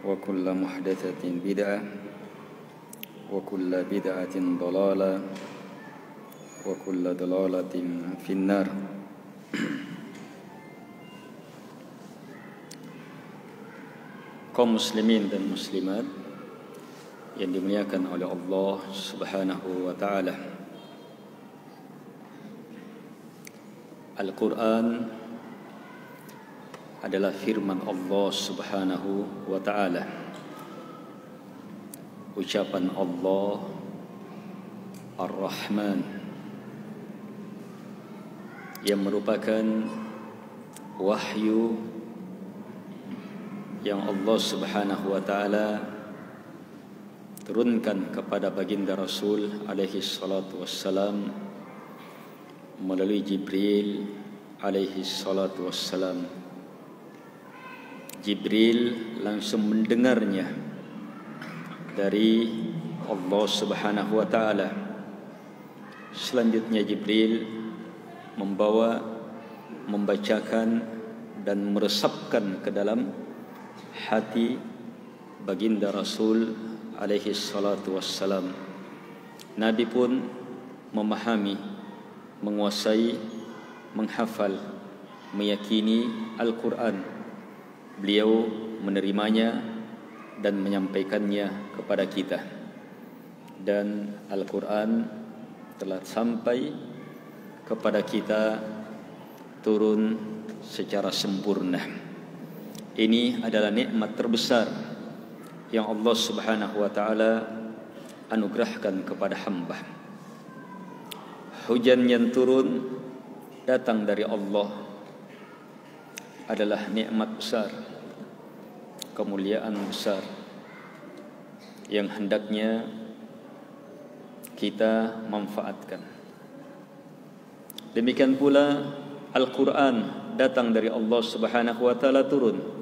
وكل محدثة بدعة وكل بدعة ضلالة وكل ضلالة في النار. Kaum muslimin dan muslimat yang dimuliakan oleh Allah Subhanahu wa taala. Al-Qur'an adalah firman Allah Subhanahu wa taala. Ucapan Allah Ar-Rahman yang merupakan wahyu yang Allah Subhanahu wa taala turunkan kepada baginda Rasul alaihi salatu wassalam melalui Jibril alaihi salatu wassalam. Jibril langsung mendengarnya dari Allah Subhanahu wa taala. Selanjutnya Jibril membacakan dan meresapkan ke dalam hati baginda Rasul alaihi salatu wassalam. Nabi pun memahami, menguasai, menghafal, meyakini Al-Quran. Beliau menerimanya dan menyampaikannya kepada kita. Dan Al-Quran telah sampai kepada kita turun secara sempurna. Ini adalah nikmat terbesar yang Allah Subhanahu wa taala anugerahkan kepada hamba. Hujan yang turun datang dari Allah adalah nikmat besar, kemuliaan besar yang hendaknya kita manfaatkan. Demikian pula Al-Quran datang dari Allah Subhanahu wa taala turun,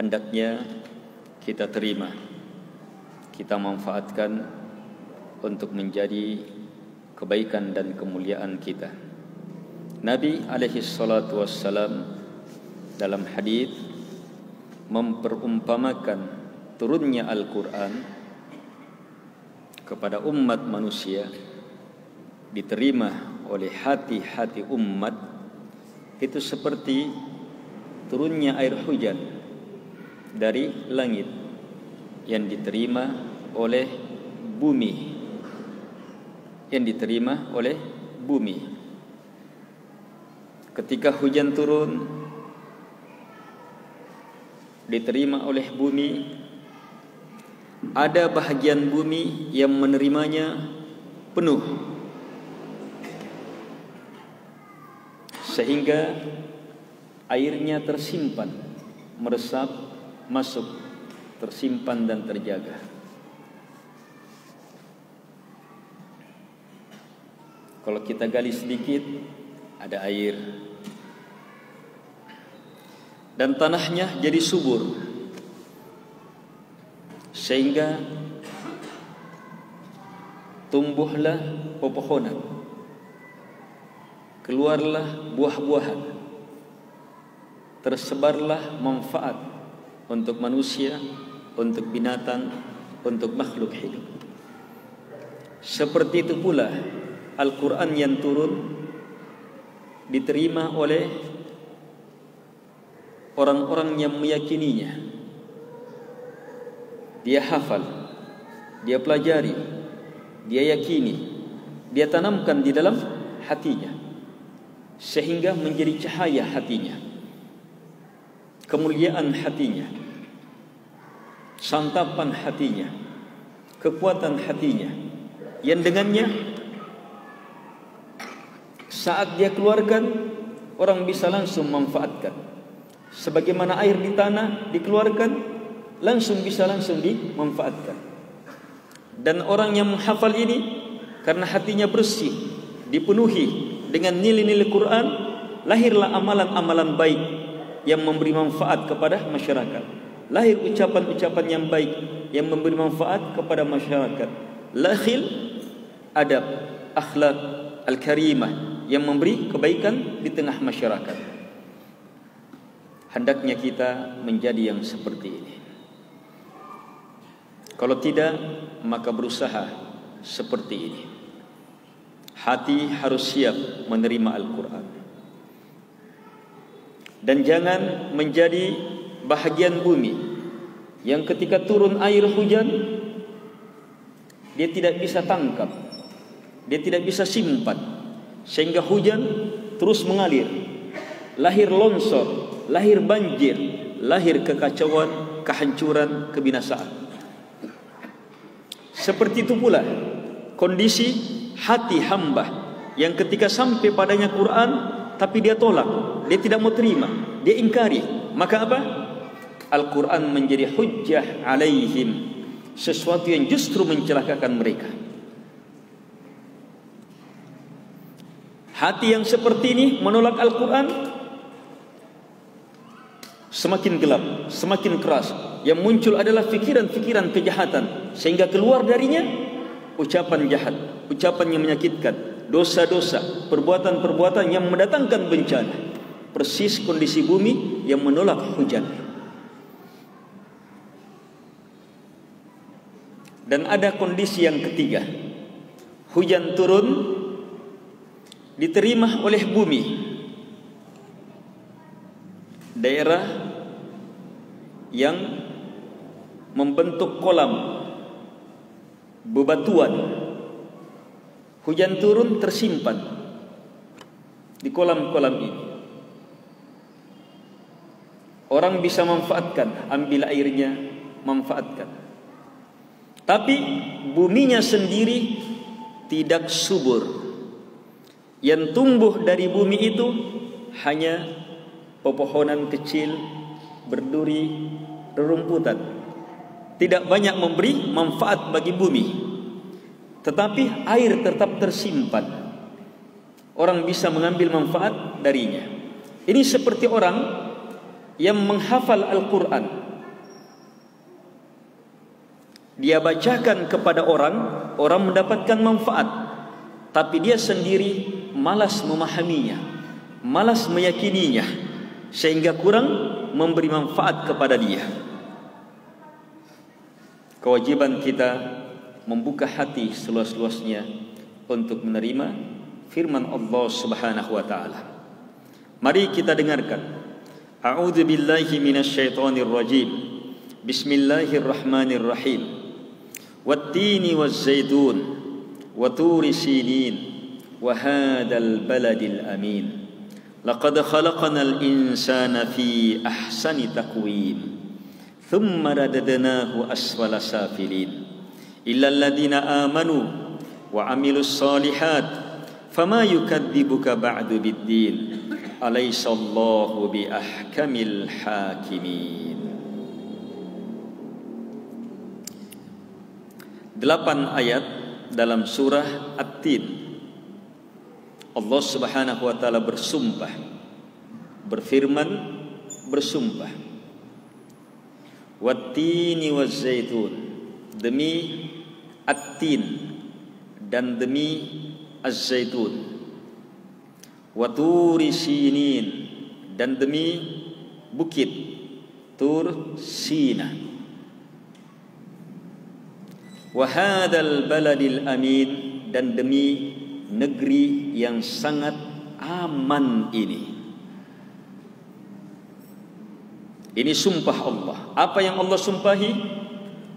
hendaknya kita terima, kita manfaatkan untuk menjadi kebaikan dan kemuliaan kita. Nabi alaihi salatu wassalam dalam hadis memperumpamakan turunnya Al-Quran kepada umat manusia, diterima oleh hati-hati umat, itu seperti turunnya air hujan dari langit yang diterima oleh bumi, Ketika hujan turun diterima oleh bumi, ada bahagian bumi yang menerimanya penuh, sehingga airnya tersimpan, meresap, masuk, tersimpan dan terjaga. Kalau kita gali sedikit, ada air, dan tanahnya jadi subur, sehingga tumbuhlah pepohonan, keluarlah buah-buahan, tersebarlah manfaat untuk manusia, untuk binatang, untuk makhluk hidup. Seperti itu pula Al-Quran yang turun diterima oleh orang-orang yang meyakininya. Dia hafal, dia pelajari, dia yakini, dia tanamkan di dalam hatinya, sehingga menjadi cahaya hatinya, kemuliaan hatinya, santapan hatinya, kekuatan hatinya, yang dengannya saat dia keluarkan, orang bisa langsung manfaatkan. Sebagaimana air di tanah dikeluarkan, bisa langsung dimanfaatkan. Dan orang yang menghafal ini, karena hatinya bersih, dipenuhi dengan nilai-nilai Quran, lahirlah amalan-amalan baik yang memberi manfaat kepada masyarakat. Lahir ucapan-ucapan yang baik yang memberi manfaat kepada masyarakat. Lahir adab, akhlak al-karimah yang memberi kebaikan di tengah masyarakat. Hendaknya kita menjadi yang seperti ini. Kalau tidak, maka berusaha seperti ini. Hati harus siap menerima Al-Quran. Dan jangan menjadi bahagian bumi yang ketika turun air hujan, dia tidak bisa tangkap, dia tidak bisa simpan, sehingga hujan terus mengalir. Lahir longsor, lahir banjir, lahir kekacauan, kehancuran, kebinasaan. Seperti itu pula kondisi hati hamba yang ketika sampai padanya Quran, tapi dia tolak, dia tidak mau terima, dia ingkari. Maka apa? Al-Quran menjadi hujjah alaihim, sesuatu yang justru mencelakakan mereka. Hati yang seperti ini menolak Al-Quran, semakin gelap, semakin keras. Yang muncul adalah fikiran-fikiran kejahatan, sehingga keluar darinya ucapan jahat, ucapan yang menyakitkan, dosa-dosa, perbuatan-perbuatan yang mendatangkan bencana. Persis kondisi bumi yang menolak hujan. Dan ada kondisi yang ketiga. Hujan turun diterima oleh bumi. Daerah yang membentuk kolam bebatuan, hujan turun tersimpan di kolam-kolam ini. Orang bisa manfaatkan, ambil airnya, manfaatkan. Tapi buminya sendiri tidak subur. Yang tumbuh dari bumi itu hanya pepohonan kecil, berduri, rerumputan. Tidak banyak memberi manfaat bagi bumi. Tetapi air tetap tersimpan. Orang bisa mengambil manfaat darinya. Ini seperti orang yang menghafal Al-Quran. Dia bacakan kepada orang, orang mendapatkan manfaat, tapi dia sendiri malas memahaminya, malas meyakininya, sehingga kurang memberi manfaat kepada dia. Kewajiban kita membuka hati seluas-luasnya untuk menerima firman Allah Subhanahu wa taala. Mari kita dengarkan. A'udzu billahi minasyaitonir rajim. Bismillahirrahmanirrahim. Wat-tini waz-zaitun wa turi sinin wa hadzal baladil amin. Laqad khalaqnal insana fi ahsani taqwim. Thumma radadnahu asfala safilin. Illa alladhina amanu wa amilus solihat fama yukadzibuka ba'du bid-din. Alaihissallahu bi ahkamil hakimin. 8 ayat dalam surah At-Tin. Allah Subhanahu wa taala bersumpah, berfirman, bersumpah. Wat-tini waz-zaitun, demi At-Tin dan demi Az-Zaitun. Wa turi sinin, dan demi bukit Tur Sina. Wa hadzal baladil amin, dan demi negeri yang sangat aman ini. Ini sumpah Allah. Apa yang Allah sumpahi?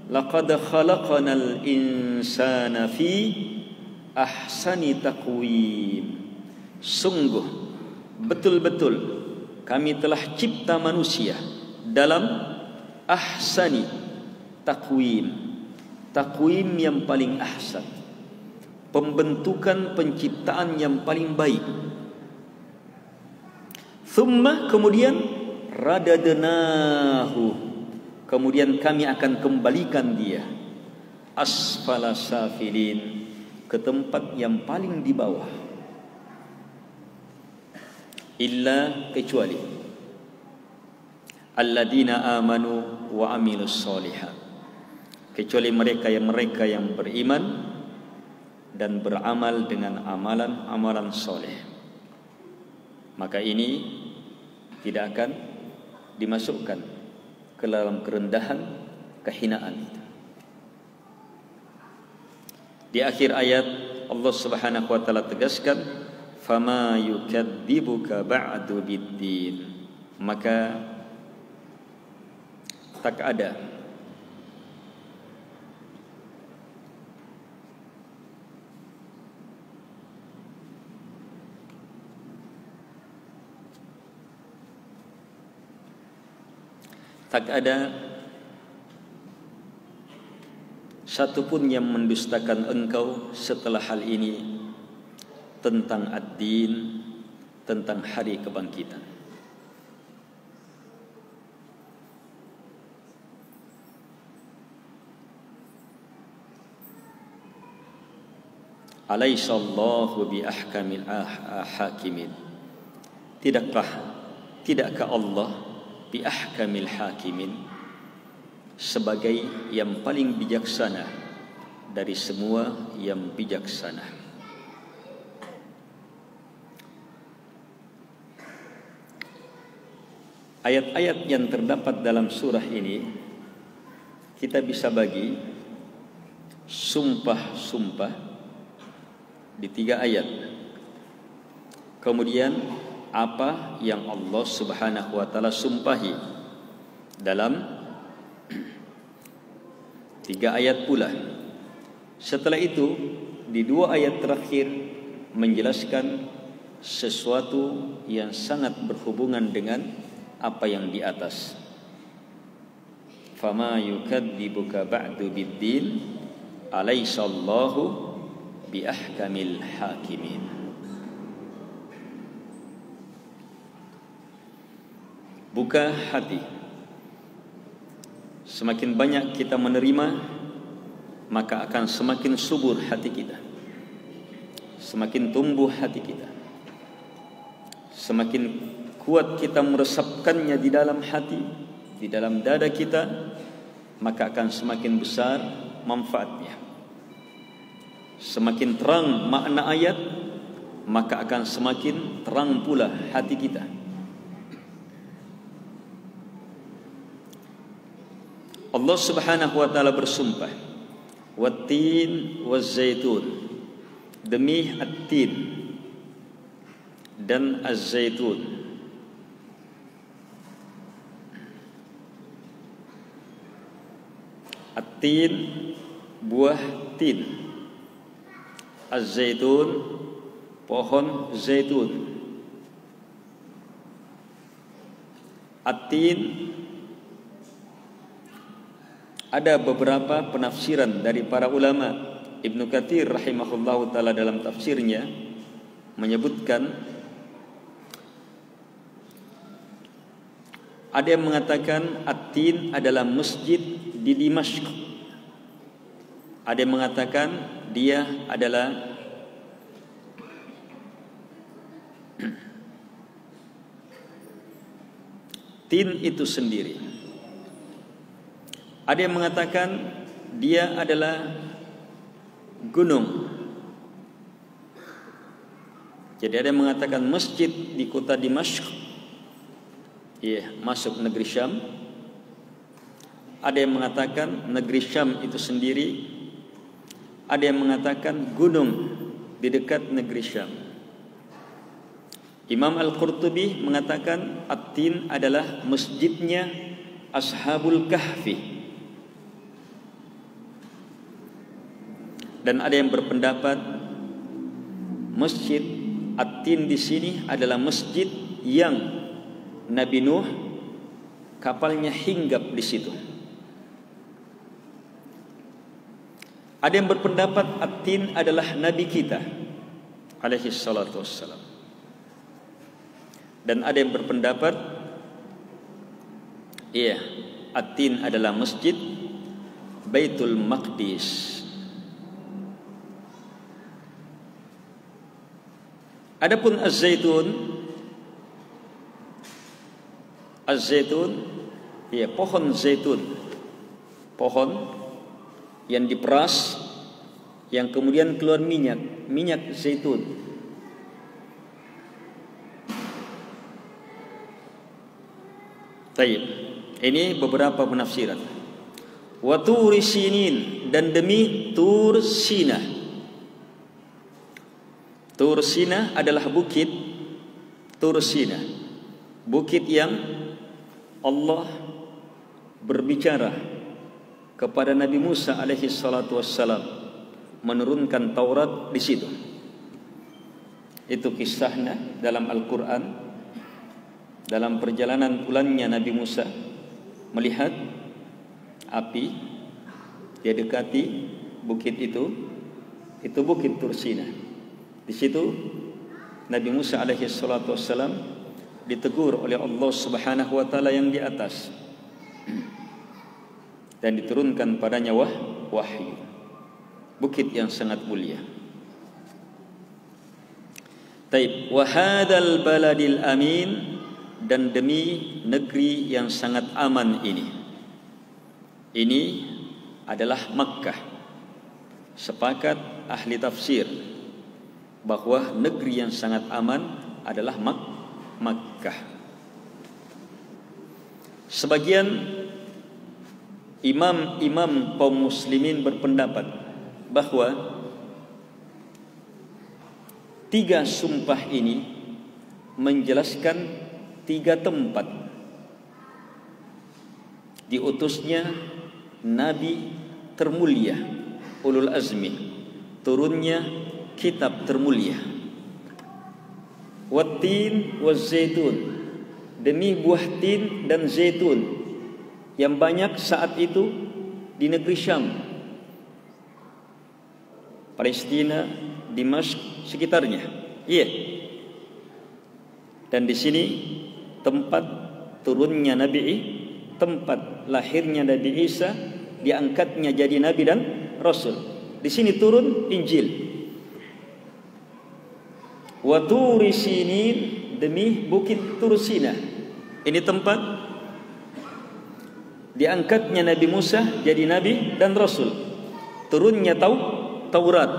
Laqad khalaqnal insana fi ahsani taqwim. Sungguh, betul-betul kami telah cipta manusia dalam ahsani taqwim. Taqwim yang paling ahsan, pembentukan penciptaan yang paling baik. Thumma, kemudian radadnahu, kemudian kami akan kembalikan dia asfala safilin, ke tempat yang paling di bawah. Illa, kecuali alladzina amanu wa amilus solihat, kecuali mereka yang beriman dan beramal dengan amalan-amalan soleh. Maka ini tidak akan dimasukkan ke dalam kerendahan, kehinaan itu. Di akhir ayat Allah Subhanahu wa taala tegaskan, "Fama yukadzibuka ba'du biddin." Maka tak ada satupun yang mendustakan engkau setelah hal ini tentang ad-din, tentang hari kebangkitan. Alaihissallahu bi ahkamil hakimin. Tidakkah Allah bi ahkamil hakimin, sebagai yang paling bijaksana dari semua yang bijaksana. Ayat-ayat yang terdapat dalam surah ini kita bisa bagi sumpah-sumpah di 3 ayat. Kemudian apa yang Allah Subhanahu wa taala sumpahi dalam 3 ayat pula. Setelah itu di 2 ayat terakhir menjelaskan sesuatu yang sangat berhubungan dengan apa yang di atas. Fama yukadzibuka ba'du biddin alaihissallahu bi ahkamil hakimin. Buka hati. Semakin banyak kita menerima, maka akan semakin subur hati kita, semakin tumbuh hati kita, semakin kuat kita meresapkannya di dalam hati, di dalam dada kita, maka akan semakin besar manfaatnya. Semakin terang makna ayat, maka akan semakin terang pula hati kita. Allah Subhanahu wa taala bersumpah, "Wat-tin waz-zaitun." Demi at-tin dan az-zaitun. At-tin, buah tin. Az-zaitun, pohon zaitun. At-tin, ada beberapa penafsiran dari para ulama. Ibnu Katsir rahimahullahu taala dalam tafsirnya menyebutkan, ada yang mengatakan at-tin adalah masjid di Dimashq. Ada yang mengatakan dia adalah tin itu sendiri. Ada yang mengatakan dia adalah gunung. Jadi ada yang mengatakan masjid di kota Dimashq, masuk negeri Syam. Ada yang mengatakan negeri Syam itu sendiri. Ada yang mengatakan gunung di dekat negeri Syam. Imam Al-Qurtubi mengatakan at-tin adalah masjidnya Ashabul Kahfi. Dan ada yang berpendapat masjid at-tin di sini adalah masjid yang Nabi Nuh kapalnya hinggap di situ. Ada yang berpendapat at-tin adalah Nabi kita alaihi salatu wassalam. Dan ada yang berpendapat at-tin adalah masjid Baitul Maqdis. Adapun az-zaitun, pohon zaitun, pohon yang diperas, yang kemudian keluar minyak zaitun. Baik, ini beberapa penafsiran. Wa turi sinin, dan demi Tur Sinah. Tur Sina adalah bukit Tur Sina, bukit yang Allah berbicara kepada Nabi Musa alaihi salatu wassalam, menurunkan Taurat di situ. Itu kisahnya dalam Al-Quran. Dalam perjalanan pulangnya Nabi Musa melihat api, dia dekati bukit itu bukit Tur Sina. Di situ Nabi Musa alaihi salatu wassalam ditegur oleh Allah Subhanahu wa taala yang di atas, dan diturunkan padanya wahyu. Bukit yang sangat mulia. Taib, wa hadzal baladil amin, dan demi negeri yang sangat aman ini. Ini adalah Makkah. Sepakat ahli tafsir bahwa negeri yang sangat aman adalah Makkah. Sebagian imam-imam kaum muslimin berpendapat bahwa 3 sumpah ini menjelaskan 3 tempat diutusnya Nabi termulia Ulul Azmi, turunnya kitab termulia. Wattin wazzaitun, demi buah tin dan zaitun yang banyak saat itu di negeri Syam, Palestina, Dimashq sekitarnya. Iya. Dan di sini tempat turunnya tempat lahirnya Nabi Isa, diangkatnya jadi nabi dan rasul. Di sini turun Injil. Wa Turi Sinin, demi bukit Tur Sina. Ini tempat diangkatnya Nabi Musa jadi nabi dan rasul. Turunnya Taurat.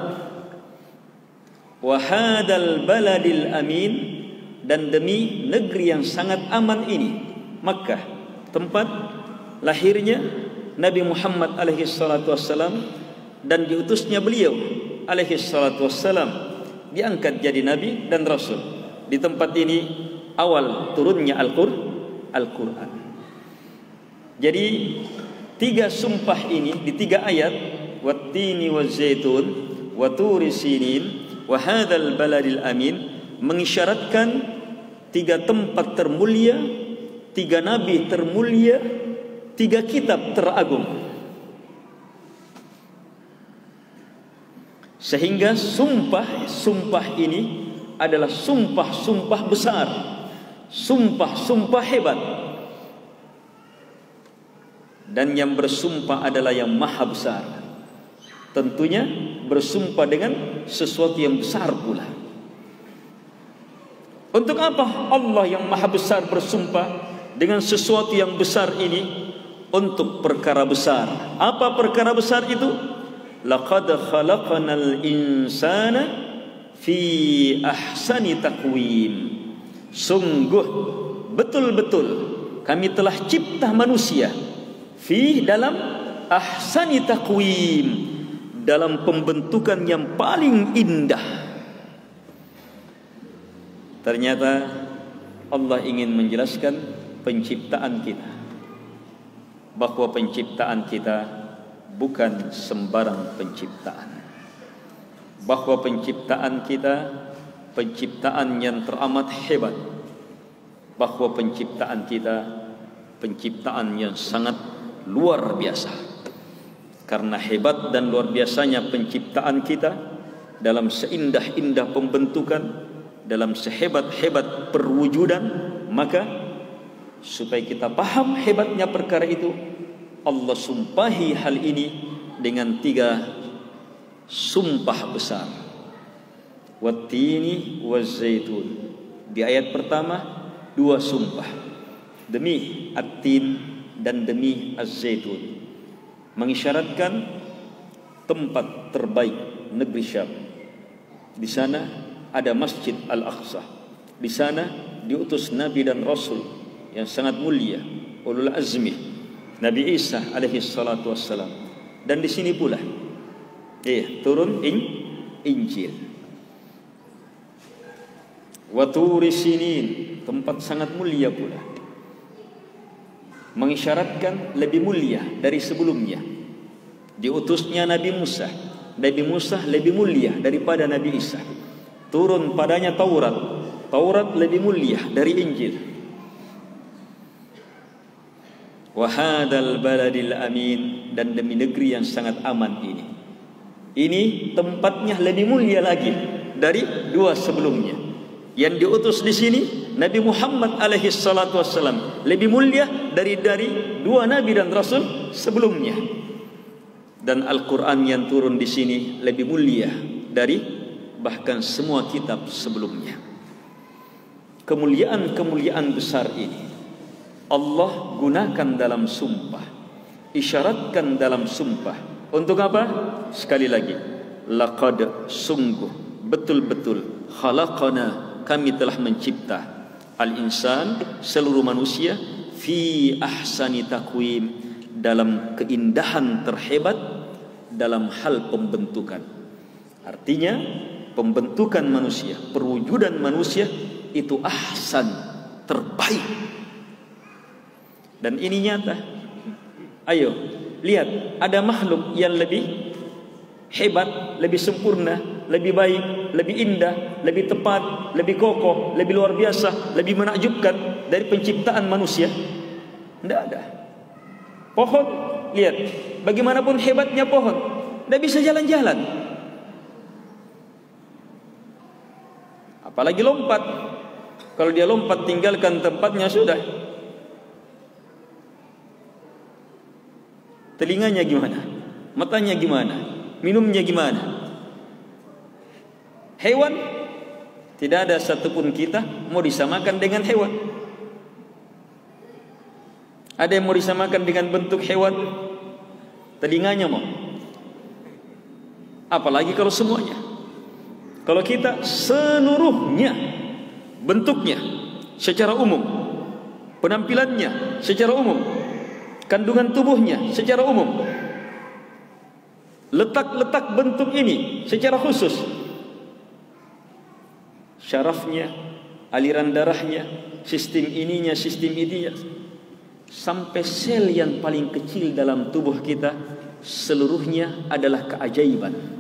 Wa hadzal baladil amin, dan demi negeri yang sangat aman ini, Makkah, tempat lahirnya Nabi Muhammad alaihi salatu wassalam dan diutusnya beliau alaihi salatu wassalam, diangkat jadi nabi dan rasul. Di tempat ini awal turunnya Al-Quran. Jadi 3 sumpah ini di 3 ayat, wattini wazzaitun wa turi sinin wa hadzal baladil amin, mengisyaratkan 3 tempat termulia, 3 nabi termulia, 3 kitab teragung. Sehingga sumpah ini adalah sumpah besar, sumpah hebat. Dan yang bersumpah adalah yang maha besar. Tentunya bersumpah dengan sesuatu yang besar pula. Untuk apa Allah yang maha besar bersumpah dengan sesuatu yang besar ini? Untuk perkara besar. Apa perkara besar itu? Laqad khalaqnal insana fi ahsani taqwim. Sungguh betul-betul kami telah cipta manusia fi dalam ahsani taqwim, dalam pembentukan yang paling indah. Ternyata Allah ingin menjelaskan penciptaan kita, bahwa penciptaan kita bukan sembarang penciptaan, bahwa penciptaan kita penciptaan yang teramat hebat, bahwa penciptaan kita penciptaan yang sangat luar biasa. Karena hebat dan luar biasanya penciptaan kita, dalam seindah-indah pembentukan, dalam sehebat-hebat perwujudan, maka supaya kita paham hebatnya perkara itu, Allah sumpahi hal ini dengan 3 sumpah besar. Wattini wazzaitun. Di ayat pertama 2 sumpah, demi at-tin dan demi az-zaitun, mengisyaratkan tempat terbaik negeri Syam. Di sana ada Masjid Al-Aqsa. Di sana diutus nabi dan rasul yang sangat mulia, ulul azmi, Nabi Isa alaihi salatu wassalam. Dan di sini pula turun Injil. wa turi sinin, tempat sangat mulia pula, mengisyaratkan lebih mulia dari sebelumnya. Diutusnya Nabi Musa. Nabi Musa lebih mulia daripada Nabi Isa. Turun padanya Taurat. Taurat lebih mulia dari Injil. Wa hadzal baladil amin, dan demi negeri yang sangat aman ini. Ini tempatnya lebih mulia lagi dari dua sebelumnya. Yang diutus di sini Nabi Muhammad alaihi salatu wassalam lebih mulia dari dua nabi dan rasul sebelumnya. Dan Al-Quran yang turun di sini lebih mulia dari bahkan semua kitab sebelumnya. Kemuliaan-kemuliaan besar ini Allah gunakan dalam sumpah, isyaratkan dalam sumpah. Untuk apa? Sekali lagi, laqad, sungguh, betul-betul, khalaqana, kami telah mencipta al-insan, seluruh manusia, fi ahsani taqwim, dalam keindahan terhebat dalam hal pembentukan. Artinya pembentukan manusia, perwujudan manusia itu ahsan, terbaik. Dan ini nyata. Ayo lihat, ada makhluk yang lebih hebat, lebih sempurna, lebih baik, lebih indah, lebih tepat, lebih kokoh, lebih luar biasa, lebih menakjubkan dari penciptaan manusia? Tidak ada. Pohon, lihat, bagaimanapun hebatnya pohon, tidak bisa jalan-jalan. Apalagi lompat. Kalau dia lompat, tinggalkan tempatnya sudah. Telinganya gimana? Matanya gimana? Minumnya gimana? Hewan, tidak ada satupun kita mau disamakan dengan hewan. Ada yang mau disamakan dengan bentuk hewan? Telinganya mau. Apalagi kalau semuanya. Kalau kita seluruhnya, bentuknya secara umum, penampilannya secara umum, kandungan tubuhnya secara umum, letak-letak bentuk ini secara khusus, syarafnya, aliran darahnya, sistem ininya, sistem ininya, sampai sel yang paling kecil dalam tubuh kita, seluruhnya adalah keajaiban.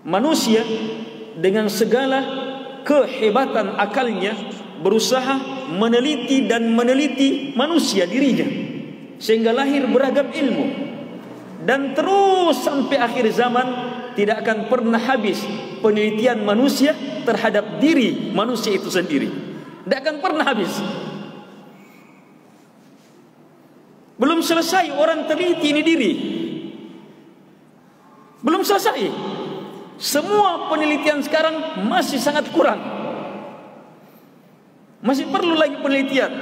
Manusia dengan segala kehebatan akalnya berusaha meneliti dan meneliti manusia dirinya, sehingga lahir beragam ilmu. Dan terus sampai akhir zaman tidak akan pernah habis penelitian manusia terhadap diri manusia itu sendiri. Tidak akan pernah habis. Belum selesai orang teliti ini diri. Belum selesai. Semua penelitian sekarang masih sangat kurang. Masih perlu lagi penelitian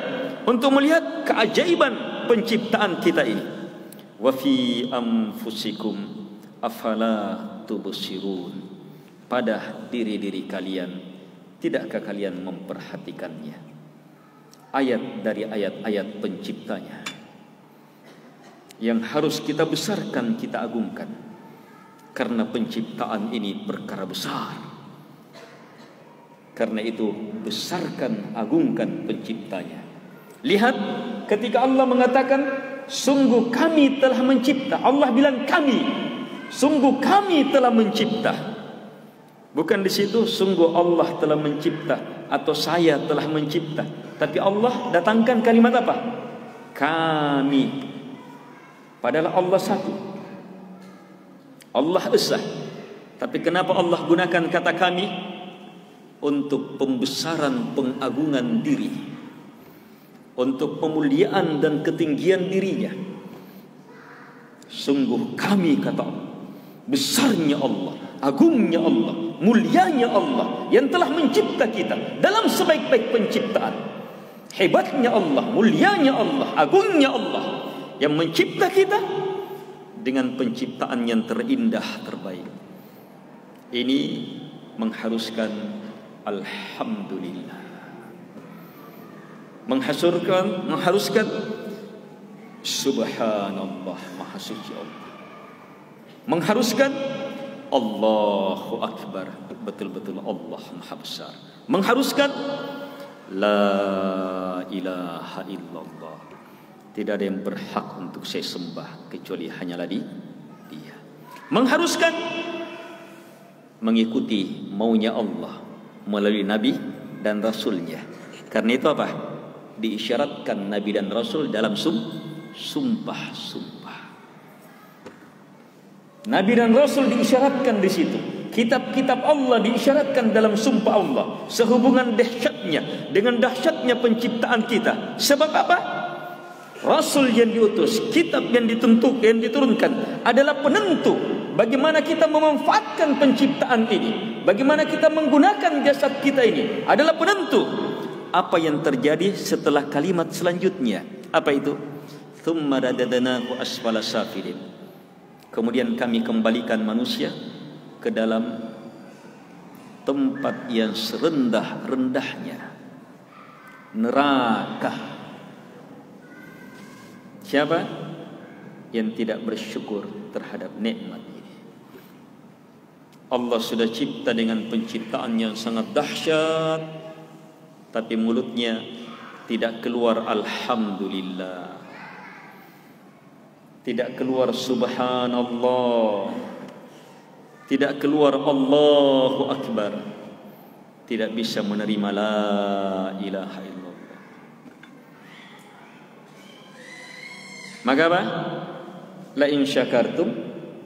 untuk melihat keajaiban penciptaan kita ini. Wa fi anfusikum afala tubsirun. Pada diri-diri kalian, tidakkah kalian memperhatikannya? Ayat dari ayat-ayat penciptanya yang harus kita besarkan, kita agungkan. Karena penciptaan ini perkara besar. Karena itu besarkan, agungkan penciptanya. Lihat ketika Allah mengatakan sungguh kami telah mencipta. Allah bilang kami. Sungguh kami telah mencipta. Bukan di situ sungguh Allah telah mencipta atau saya telah mencipta. Tapi Allah datangkan kalimat apa? Kami. Padahal Allah satu. Allah esa. Tapi kenapa Allah gunakan kata kami? Untuk pembesaran, pengagungan diri, untuk pemuliaan dan ketinggian dirinya. Sungguh kami, kata Allah, besarnya Allah, agungnya Allah, mulianya Allah yang telah mencipta kita dalam sebaik-baik penciptaan. Hebatnya Allah, mulianya Allah, agungnya Allah yang mencipta kita dengan penciptaan yang terindah, terbaik. Ini mengharuskan alhamdulillah. Mengharuskan subhanallah, maha suci Allah. Mengharuskan Allahu Akbar, betul-betul Allah Maha Besar. Mengharuskan La ilaha illallah, tidak ada yang berhak untuk saya sembah kecuali hanyalah Dia. Mengharuskan mengikuti maunya Allah melalui Nabi dan Rasulnya. Karena itu apa? Diisyaratkan Nabi dan Rasul dalam sumpah-sumpah. Nabi dan Rasul diisyaratkan di situ. Kitab-kitab Allah diisyaratkan dalam sumpah Allah. Sehubungan dahsyatnya dengan dahsyatnya penciptaan kita. Sebab apa? Rasul yang diutus, kitab yang diturunkan adalah penentu bagaimana kita memanfaatkan penciptaan ini, bagaimana kita menggunakan jasad kita ini, adalah penentu apa yang terjadi setelah kalimat selanjutnya. Apa itu? Tsumma radadnahu asfala safilin. Kemudian kami kembalikan manusia ke dalam tempat yang serendah-rendahnya, neraka. Siapa yang tidak bersyukur terhadap nikmat ini? Allah sudah cipta dengan penciptaan yang sangat dahsyat, tapi mulutnya tidak keluar alhamdulillah, tidak keluar subhanallah, tidak keluar Allahu Akbar, tidak bisa menerima la ilaha illallah. Maka apa? La in syakartum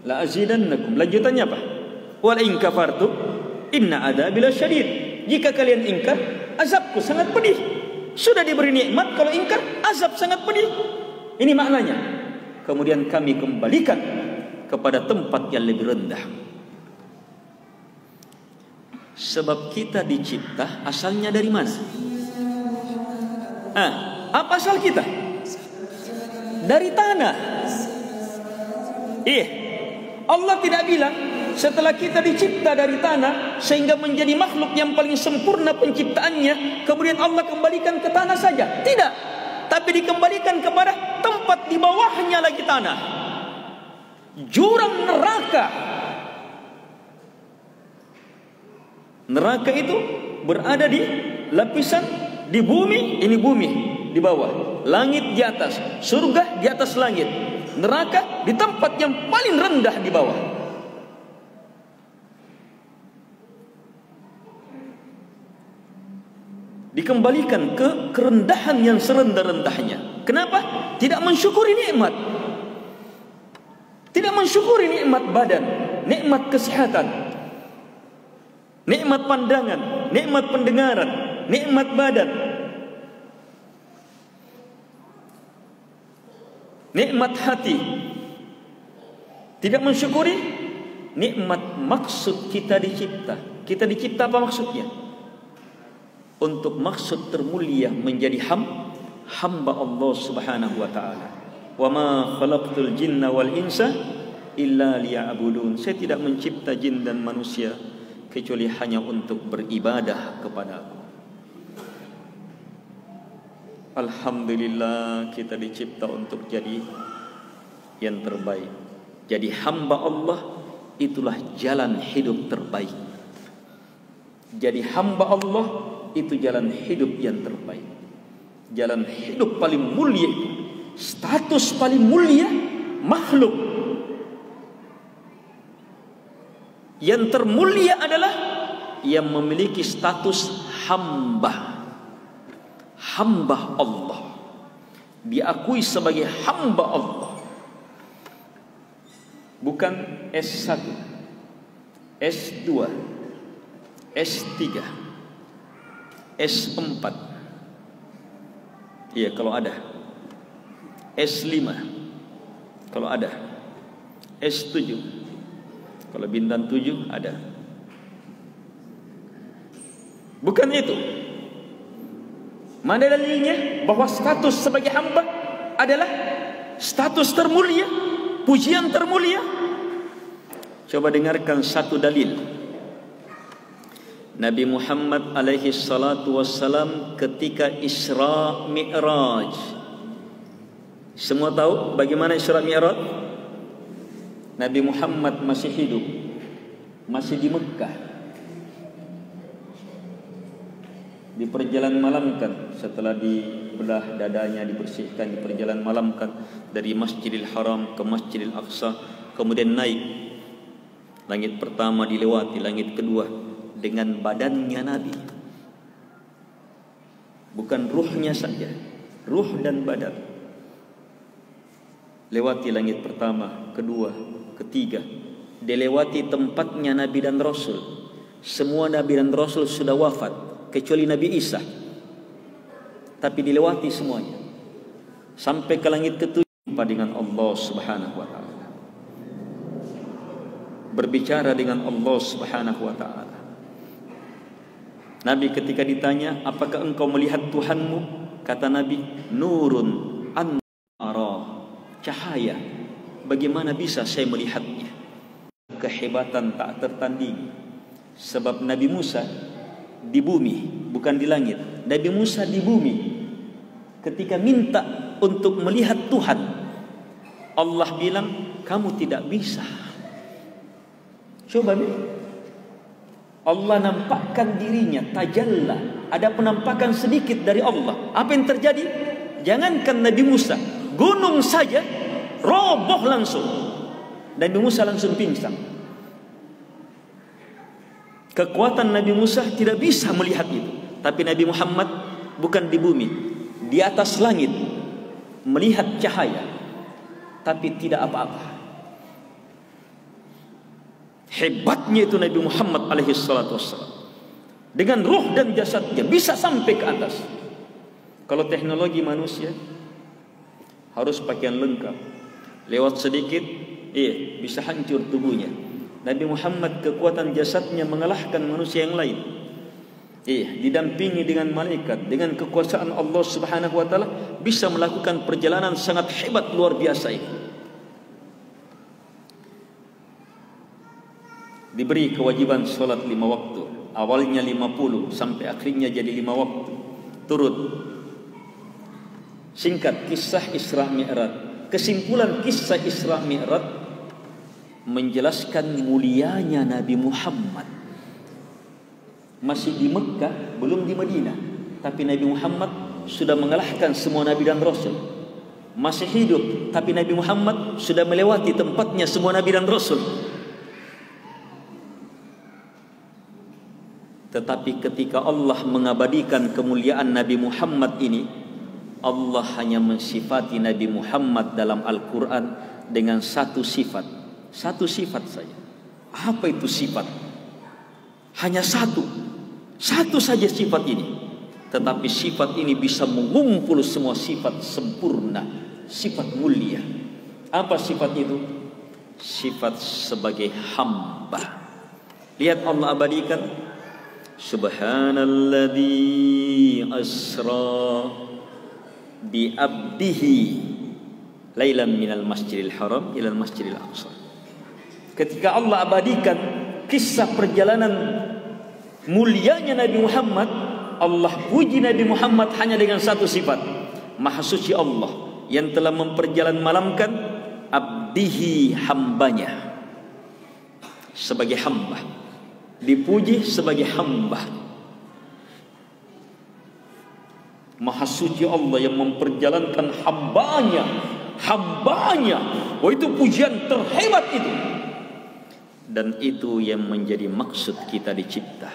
la azidannakum. Lanjutannya apa? Wa la in kafartum inna adzabi lasyadid. Jika kalian ingkar, azabku sangat pedih. Sudah diberi nikmat, kalau ingkar, azab sangat pedih. Ini maknanya. Kemudian kami kembalikan kepada tempat yang lebih rendah. Sebab kita dicipta asalnya dari mana? Apa asal kita? Dari tanah. Allah tidak bilang setelah kita dicipta dari tanah sehingga menjadi makhluk yang paling sempurna penciptaannya, kemudian Allah kembalikan ke tanah saja. Tidak, tapi dikembalikan kepada tempat di bawahnya lagi tanah, jurang neraka. Neraka itu berada di lapisan di bumi, ini bumi di bawah, langit di atas, surga di atas langit, neraka di tempat yang paling rendah di bawah. Dikembalikan ke kerendahan yang serendah-rendahnya. Kenapa? Tidak mensyukuri nikmat. Tidak mensyukuri nikmat badan, nikmat kesehatan, nikmat pandangan, nikmat pendengaran, nikmat badan, nikmat hati. Tidak mensyukuri nikmat maksud kita dicipta. Kita dicipta apa maksudnya? Untuk maksud termulia menjadi hamba Allah Subhanahu wa taala. Wa ma khalaqtul jinna wal insa illa liya'budun. Saya tidak mencipta jin dan manusia kecuali hanya untuk beribadah kepada-Aku. Alhamdulillah, kita dicipta untuk jadi yang terbaik. Jadi hamba Allah itulah jalan hidup terbaik. Jadi hamba Allah itu jalan hidup yang terbaik. Jalan hidup paling mulia, status paling mulia makhluk. Yang termulia adalah yang memiliki status hamba. Hamba Allah, diakui sebagai hamba Allah. Bukan S1, S2, S3, S4. Iya kalau ada. S5 kalau ada. S7 kalau bintang 7 ada. Bukan itu. Mana dalilnya bahwa status sebagai hamba adalah status termulia, pujian termulia? Coba dengarkan satu dalil. Nabi Muhammad alaihi salatu wassalam ketika Isra Mi'raj. Semua tahu bagaimana Isra Mi'raj? Nabi Muhammad masih hidup. masih di Mekah, diperjalan malamkan setelah dibelah dadanya, dibersihkan, diperjalan malamkan dari Masjidil Haram ke Masjidil Aqsa, kemudian naik langit pertama, dilewati langit kedua dengan badannya Nabi, bukan ruhnya saja, ruh dan badan. Lewati langit pertama, kedua, ketiga, dilewati tempatnya Nabi dan Rasul. Semua Nabi dan Rasul sudah wafat kecuali Nabi Isa, tapi dilewati semuanya sampai ke langit ketujuh dengan Allah Subhanahu wa taala, berbicara dengan Allah Subhanahu wa taala. Nabi ketika ditanya, apakah engkau melihat Tuhanmu? Kata Nabi, nurun an ara, cahaya, bagaimana bisa saya melihatnya? Kehebatan tak tertandingi. Sebab Nabi Musa di bumi, bukan di langit. Nabi Musa di bumi ketika minta untuk melihat Tuhan, Allah bilang, kamu tidak bisa. Coba nih, Allah nampakkan dirinya, tajalla, ada penampakan sedikit dari Allah. Apa yang terjadi? Jangankan Nabi Musa, gunung saja roboh langsung. Nabi Musa langsung pingsan. Kekuatan Nabi Musa tidak bisa melihat itu. Tapi Nabi Muhammad bukan di bumi, di atas langit, melihat cahaya, tapi tidak apa-apa. Hebatnya itu Nabi Muhammad alaihi salatu wassalam. Dengan ruh dan jasadnya bisa sampai ke atas. Kalau teknologi manusia harus pakaian lengkap, lewat sedikit bisa hancur tubuhnya. Nabi Muhammad kekuatan jasadnya mengalahkan manusia yang lain. Didampingi dengan malaikat, dengan kekuasaan Allah Subhanahu wa taala, bisa melakukan perjalanan sangat hebat, luar biasa itu. Diberi kewajiban salat 5 waktu. Awalnya 50 sampai akhirnya jadi 5 waktu. Turut. Singkat kisah Isra Mi'raj. Kesimpulan kisah Isra Mi'raj menjelaskan mulianya Nabi Muhammad. Masih di Mekah, belum di Madinah, tapi Nabi Muhammad sudah mengalahkan semua Nabi dan Rasul. Masih hidup, tapi Nabi Muhammad sudah melewati tempatnya semua Nabi dan Rasul. Tetapi ketika Allah mengabadikan kemuliaan Nabi Muhammad ini, Allah hanya mensifati Nabi Muhammad dalam Al-Quran dengan satu sifat. Satu sifat saja. Apa itu sifat? Hanya satu. Satu saja sifat ini. Tetapi sifat ini bisa mengumpul semua sifat sempurna, sifat mulia. Apa sifat itu? Sifat sebagai hamba. Lihat Allah abadikan, Subhanalladzi asra bi abdihi lailan minal masjidil haram ilal masjidil aqsa. Ketika Allah abadikan kisah perjalanan mulianya Nabi Muhammad, Allah puji Nabi Muhammad hanya dengan satu sifat. Maha suci Allah yang telah memperjalan malamkan abdihi, hambanya, sebagai hamba. Dipuji sebagai hamba. Maha suci Allah yang memperjalankan hambanya. Wah, itu pujian terhebat itu. Dan itu yang menjadi maksud kita dicipta.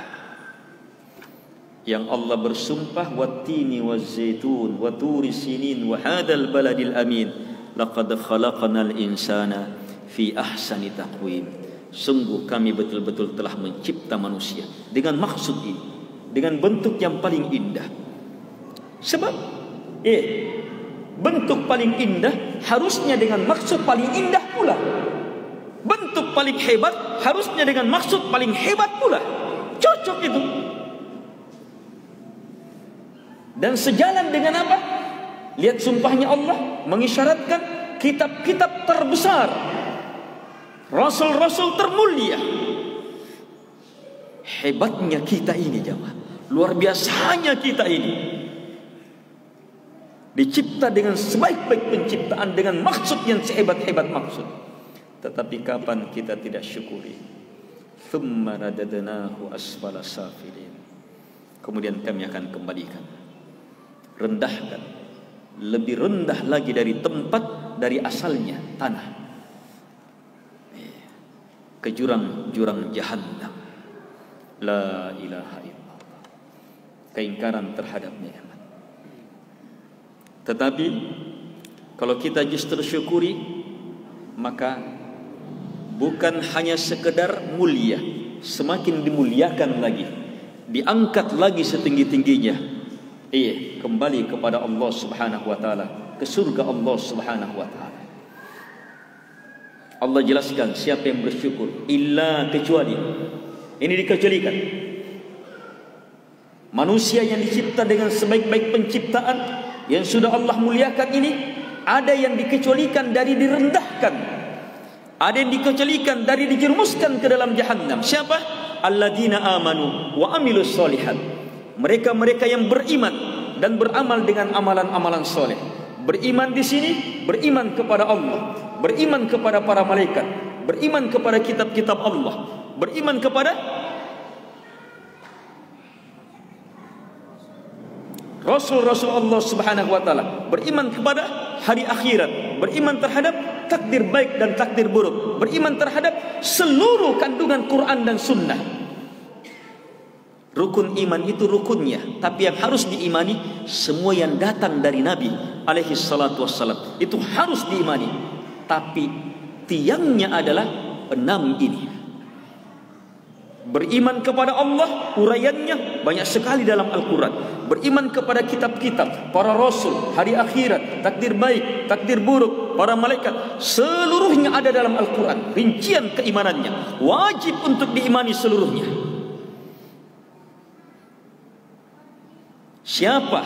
Yang Allah bersumpah, wattini wazzaitun wa turi sinin wa hadzal baladil amin laqad khalaqnal insana fi ahsani taqwim. Sungguh kami betul-betul telah mencipta manusia dengan maksud ini, dengan bentuk yang paling indah. Sebab bentuk paling indah harusnya dengan maksud paling indah pula. Bentuk paling hebat harusnya dengan maksud paling hebat pula. Cocok itu. Dan sejalan dengan apa? Lihat sumpahnya Allah mengisyaratkan kitab-kitab terbesar, rasul-rasul termulia. Hebatnya kita ini jemaah, luar biasanya kita ini. Dicipta dengan sebaik-baik penciptaan, dengan maksud yang sehebat-hebat maksud. Tetapi kapan kita tidak syukuri? thumma radadnahu asfala safilin. Kemudian kami akan kembalikan, rendahkan, lebih rendah lagi dari tempat, dari asalnya, tanah, ke jurang-jurang jahannam. La ilaha illallah. Keingkaran terhadap nikmat. Tetapi kalau kita justru syukuri, maka bukan hanya sekedar mulia, semakin dimuliakan lagi, diangkat lagi setinggi-tingginya. Kembali kepada Allah Subhanahu wa taala, ke surga Allah Subhanahu wa taala. Allah jelaskan siapa yang bersyukur, illa, kecuali. Ini dikecualikan. Manusia yang dicipta dengan sebaik-baik penciptaan, yang sudah Allah muliakan ini, ada yang dikecualikan dari direndahkan, ada yang dikecualikan dari dijerumuskan ke dalam jahannam. Siapa? Alladzina amanu wa amilus solihat. Mereka-mereka yang beriman dan beramal dengan amalan-amalan soleh. Beriman di sini, beriman kepada Allah, beriman kepada para malaikat, beriman kepada kitab-kitab Allah, beriman kepada Rasul-Rasul Allah Subhanahu wa taala, beriman kepada hari akhirat, beriman terhadap takdir baik dan takdir buruk, beriman terhadap seluruh kandungan Quran dan Sunnah. Rukun iman itu rukunnya, tapi yang harus diimani semua yang datang dari Nabi alaihi salatu wassalam, itu harus diimani. Tapi tiangnya adalah 6 ini. Beriman kepada Allah, uraiannya banyak sekali dalam Al-Quran. Beriman kepada kitab-kitab, para rasul, hari akhirat, takdir baik, takdir buruk, para malaikat, seluruhnya ada dalam Al-Quran. Rincian keimanannya wajib untuk diimani seluruhnya. Siapa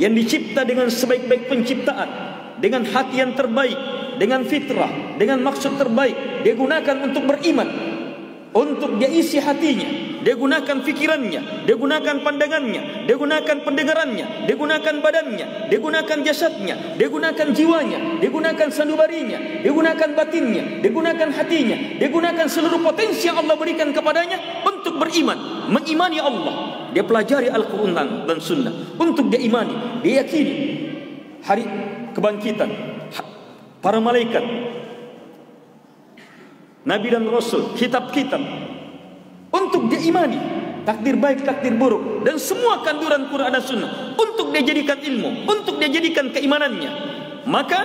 yang dicipta dengan sebaik-baik penciptaan, dengan hati yang terbaik, dengan fitrah, dengan maksud terbaik, dia gunakan untuk beriman, untuk dia isi hatinya, dia gunakan fikirannya, dia gunakan pandangannya, dia gunakan pendengarannya, dia gunakan badannya, dia gunakan jasadnya, dia gunakan jiwanya, dia gunakan sanubarinya, dia gunakan batinnya, dia gunakan hatinya, dia gunakan seluruh potensi yang Allah berikan kepadanya untuk beriman, mengimani Allah. Dia pelajari Al-Quran dan Sunnah untuk dia imani, dia yakini hari kebangkitan, para malaikat, Nabi dan Rasul, kitab-kitab, untuk dia imani takdir baik, takdir buruk, dan semua kanduran Quran dan Sunnah, untuk dia jadikan ilmu, untuk dia jadikan keimanannya. Maka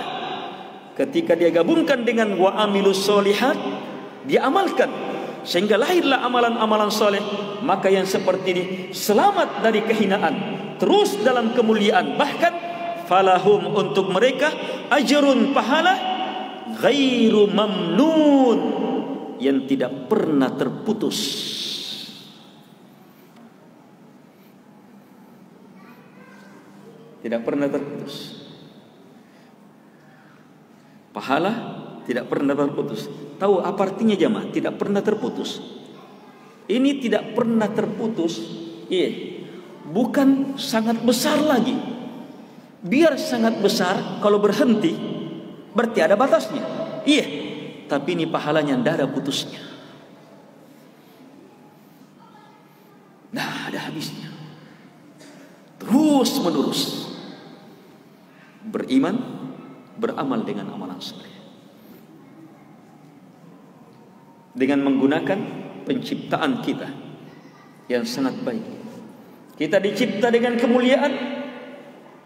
ketika dia gabungkan dengan wa amilus solihat, dia amalkan sehingga lahirlah amalan-amalan soleh, maka yang seperti ini selamat dari kehinaan, terus dalam kemuliaan. Bahkan falahum, untuk mereka, ajrun, pahala, ghairu mamnun, yang tidak pernah terputus. Tidak pernah terputus. Pahala tidak pernah terputus. Tahu apa artinya jemaah? Tidak pernah terputus. Ini tidak pernah terputus. Bukan sangat besar lagi. Biar sangat besar, kalau berhenti berarti ada batasnya. Tapi ini pahalanya tidak ada putusnya. Nah, ada habisnya. Terus menerus. Beriman, beramal dengan amalan soleh. Dengan menggunakan penciptaan kita yang sangat baik. Kita dicipta dengan kemuliaan,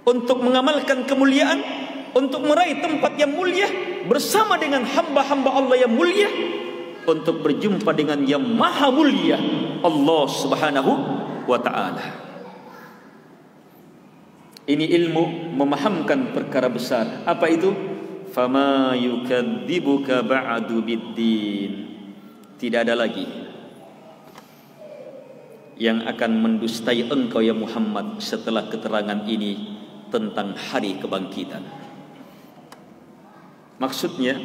untuk mengamalkan kemuliaan, untuk meraih tempat yang mulia bersama dengan hamba-hamba Allah yang mulia, untuk berjumpa dengan yang maha mulia, Allah Subhanahu wa ta'ala. Ini ilmu memahamkan perkara besar. Apa itu? Fama yukadzibuka ba'du biddin. Tidak ada lagi yang akan mendustai engkau ya Muhammad setelah keterangan ini tentang hari kebangkitan. Maksudnya,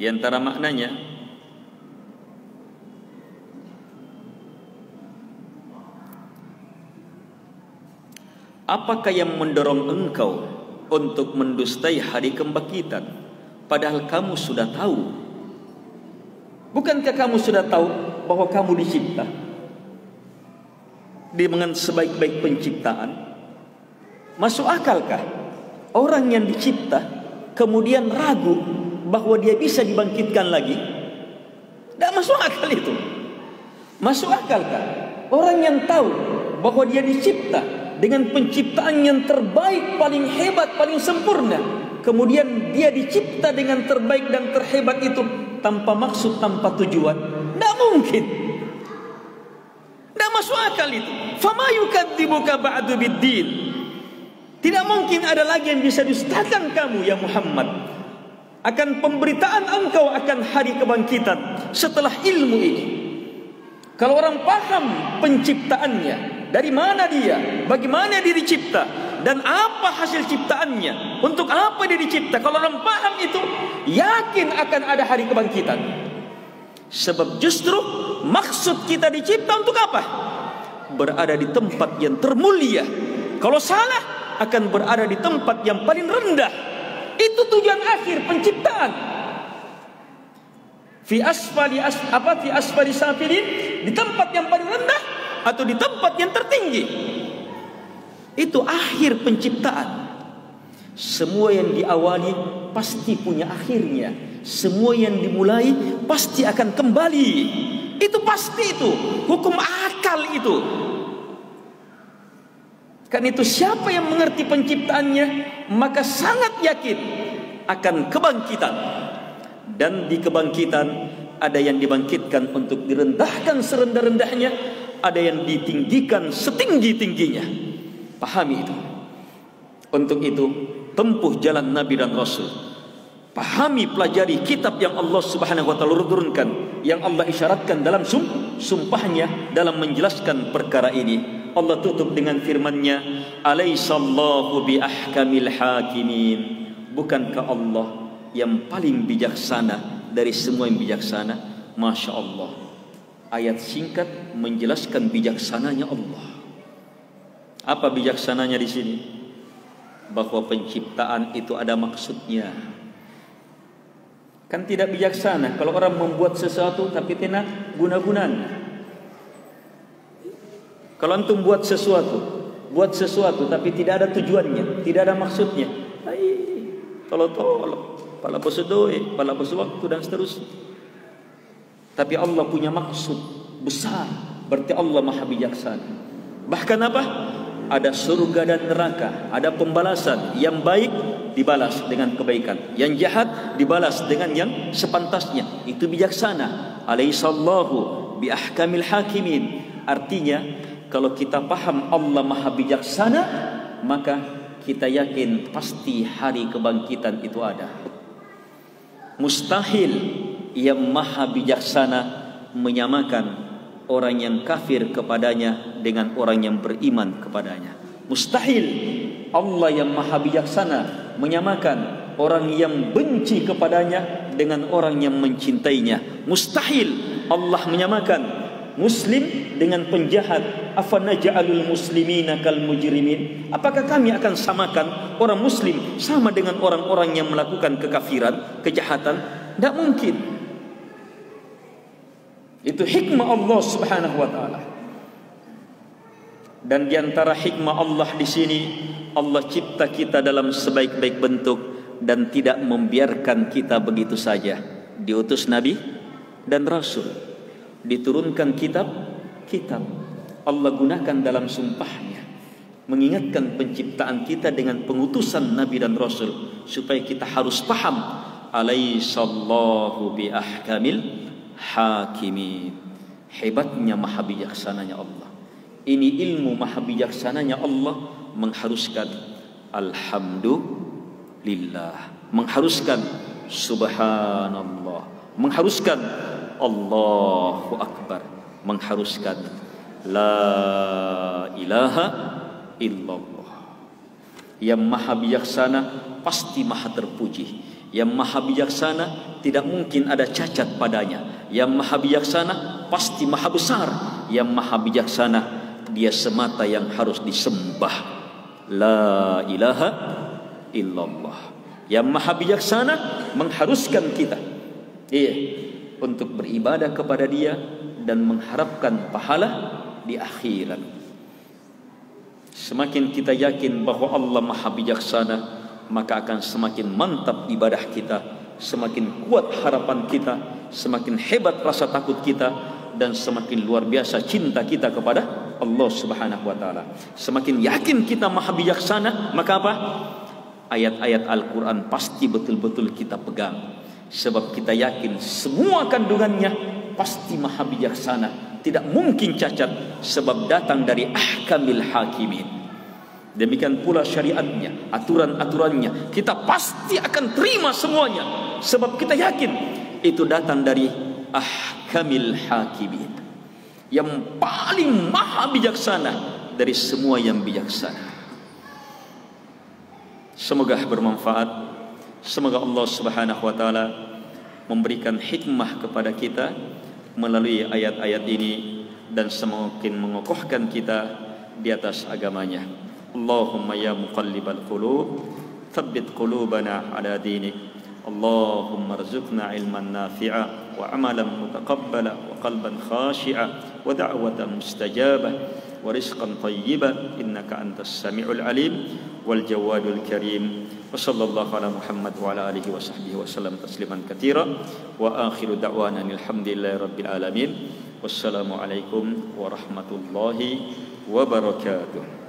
di antara maknanya, apakah yang mendorong engkau untuk mendustai hari kebangkitan, padahal kamu sudah tahu. Bukankah kamu sudah tahu bahwa kamu dicipta dengan sebaik-baik penciptaan? Masuk akalkah orang yang dicipta kemudian ragu bahwa dia bisa dibangkitkan lagi? Tidak masuk akal itu. Masuk akalkah orang yang tahu bahwa dia dicipta dengan penciptaan yang terbaik, paling hebat, paling sempurna, kemudian dia dicipta dengan terbaik dan terhebat itu tanpa maksud, tanpa tujuan? Tidak mungkin. Tidak masuk akal itu. Fama yukadzibuka ba'du biddin. Tidak mungkin ada lagi yang bisa dustakan kamu ya Muhammad akan pemberitaan engkau akan hari kebangkitan setelah ilmu ini. Kalau orang paham penciptaannya, dari mana dia, bagaimana dia dicipta, dan apa hasil ciptaannya, untuk apa dia dicipta, kalau orang paham itu, yakin akan ada hari kebangkitan. Sebab justru maksud kita dicipta untuk apa? Berada di tempat yang termulia. Kalau salah, akan berada di tempat yang paling rendah. Itu tujuan akhir penciptaan. Fi asfali safilin, di tempat yang paling rendah atau di tempat yang tertinggi. Itu akhir penciptaan. Semua yang diawali pasti punya akhirnya. Semua yang dimulai pasti akan kembali. Itu pasti itu. Hukum akal itu. Karena itu siapa yang mengerti penciptaannya, maka sangat yakin akan kebangkitan. Dan di kebangkitan ada yang dibangkitkan untuk direndahkan serendah-rendahnya, ada yang ditinggikan setinggi-tingginya. Pahami itu. Untuk itu tempuh jalan Nabi dan Rasul. Pahami, pelajari kitab yang Allah Subhanahu wa taala turunkan, yang Allah isyaratkan dalam sumpahnya dalam menjelaskan perkara ini. Allah tutup dengan firman-Nya, "Alaisallahu bi ahkamil hakimin." Bukankah Allah yang paling bijaksana dari semua yang bijaksana? Masya Allah. Ayat singkat menjelaskan bijaksananya Allah. Apa bijaksananya di sini? Bahwa penciptaan itu ada maksudnya. Kan tidak bijaksana kalau orang membuat sesuatu tapi tidak guna-gunanya. Kalau antum buat sesuatu tapi tidak ada tujuannya, tidak ada maksudnya, tolong, pala posedoi, pala waktu dan seterusnya. Tapi Allah punya maksud besar, berarti Allah Maha Bijaksana. Bahkan apa? Ada surga dan neraka, ada pembalasan. Yang baik dibalas dengan kebaikan, yang jahat dibalas dengan yang sepantasnya. Itu bijaksana. Alaihissallahu bi ahkamil hakimin. Artinya, kalau kita paham Allah Maha Bijaksana, maka kita yakin pasti hari kebangkitan itu ada. Mustahil yang Maha Bijaksana menyamakan orang yang kafir kepadanya dengan orang yang beriman kepadanya. Mustahil Allah yang Maha Bijaksana menyamakan orang yang benci kepadanya dengan orang yang mencintainya. Mustahil Allah menyamakan Muslim dengan penjahat. Afanaj'alul muslimina kal mujrimin? Apakah kami akan samakan orang Muslim sama dengan orang-orang yang melakukan kekafiran, kejahatan? Tidak mungkin. Itu hikmah Allah Subhanahu wa taala. Dan di antara hikmah Allah di sini, Allah cipta kita dalam sebaik-baik bentuk dan tidak membiarkan kita begitu saja. Diutus Nabi dan Rasul, diturunkan kitab. Allah gunakan dalam sumpahnya mengingatkan penciptaan kita dengan pengutusan Nabi dan Rasul, supaya kita harus paham. Alaihissallahu bi ahkamil hakimin. Hebatnya Maha Bijaksananya Allah. Ini ilmu Maha Bijaksananya Allah mengharuskan alhamdulillah, mengharuskan subhanallah, mengharuskan Allahu Akbar, mengharuskan la ilaha illallah. Yang Maha Bijaksana pasti Maha terpuji. Yang Maha Bijaksana tidak mungkin ada cacat padanya. Yang Maha Bijaksana pasti Maha besar. Yang Maha Bijaksana, Dia semata yang harus disembah. La ilaha illallah. Yang maha bijaksana mengharuskan kita untuk beribadah kepada Dia dan mengharapkan pahala di akhirat. Semakin kita yakin bahwa Allah maha bijaksana, maka akan semakin mantap ibadah kita, semakin kuat harapan kita, semakin hebat rasa takut kita, dan semakin luar biasa cinta kita kepada Allah Subhanahu wa taala. Semakin yakin kita maha bijaksana, maka apa? Ayat-ayat Al-Quran pasti betul-betul kita pegang. Sebab kita yakin semua kandungannya pasti maha bijaksana, tidak mungkin cacat, sebab datang dari ahkamil hakimin. Demikian pula syariatnya, aturan-aturannya, kita pasti akan terima semuanya, sebab kita yakin itu datang dari ahkamil hakimin, yang paling maha bijaksana dari semua yang bijaksana. Semoga bermanfaat. Semoga Allah Subhanahu wa taala memberikan hikmah kepada kita melalui ayat-ayat ini dan semakin mengokohkan kita di atas agamanya. Allahumma ya muqallibal qulub, tsabbit qulubana ala dinik. Allahumma rzuqna ilman nafi'a wa amalan mutaqabbala wa qalban khashi'a wa da'watan mustajabah wa rizqan tayyiban innaka antas sami'ul alim wal jawadul karim. Wa sallallahu ala Muhammad wa ala alihi wa sahbihi wa sallam tasliman katsira wa akhiru da'wana alhamdulillahi rabbil alamin. Wassalamu alaikum warahmatullahi wabarakatuh.